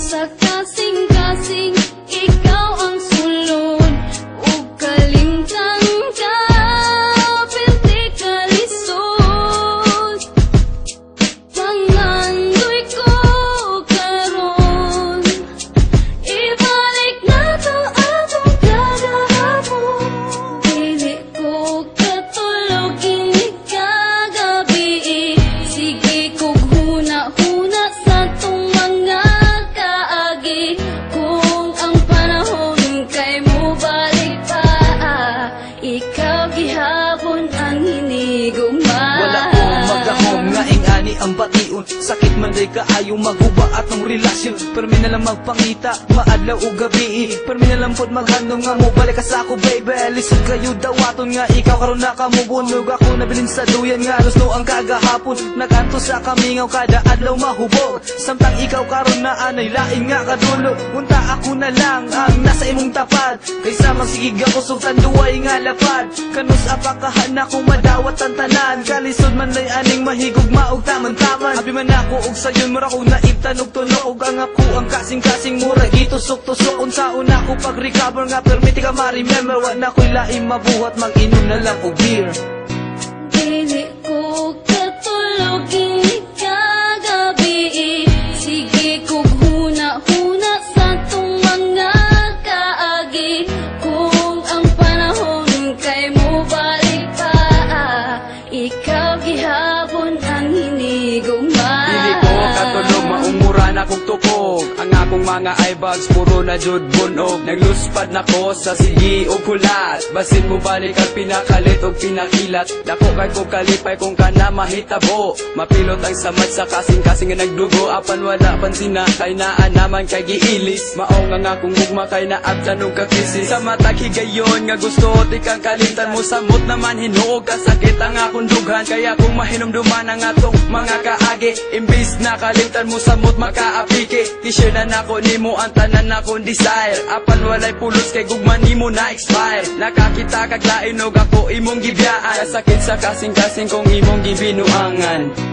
sa kasing-kasing, ikaw ang sulod ug kalimtang ka, perti ka lisod. Pangandoy ko karon, ibalik na to atong kagahapon. Dili ko katulog ini kagabi, sige kog huna-huna sa tong mga kaagi. Kung ang panahon kay mo balik pa, ikaw gihapon ang hinigugma. Wala ko magahom nga ingani ang bation, sakit man day kaayo maguba atong relasyon. Pero mi na lang magpangita maadlaw o gabi, pero mi na lang pod maghandom nga mo balik ka sa ako baby. Lisod kayo dawaton nga ikaw karon na kamubunog. Ako nabilin sa duyan nga gusto ang kagahapon, naganto sa kamingaw kada adlaw mahubog. Samtang ikaw karon na anay lain nga kadulo, unta ako na lang ang nasa imong tapad. Kaysa magsigig ako sultan duway nga lapad, kanus apakahan akong madawat ang tanan. Kalisod man lay aning mahigog maog taman-taman. Abi man ako og sayon mura ko naibtan og tunok, og ang ako ang kasing-kasing mura gitusok-tusok. Unsaon ako pag-recover nga permiti ka ma-remember, wa na ko'y laing mabuhat mag-inom na lang og beer. Dili ko katulog ini kagabi, sige kog huna-huna sa tong mga kaagi. Kung ang panahon kay mo balik pa, ikaw gihapon ang hinigugma. Dili ko katulog maunguran akong tukog, ang akong mga eyebags puro na jud bunog. Nagluspad na ko sa sige o kulat, basin mo balik ang pinakalit o pinakilat. Dako kay ko kalipay kung ka na mahitabo, mapilot ang samad sa kasing-kasing nga nagdugo. Apan wala pansin na kay naan naman kay giilis, mao nga akong gugma kay naabtan og kakisi. Sa matag higayon nga gusto di kang kalimtan mo, samot naman hinuog kasakit ang akong dughan. Kaya kung mahinumduman ang atong mga kaagi, imbis na kalimtan mo samot makaapike. T-shirt na nako nimo ang tanan akong desire, apan walay pulos kay gugma nimo na expire. Nakakita kag lain og ako imong gibiyaan, kasakit sa kasing-kasing kung imong gibinuangan.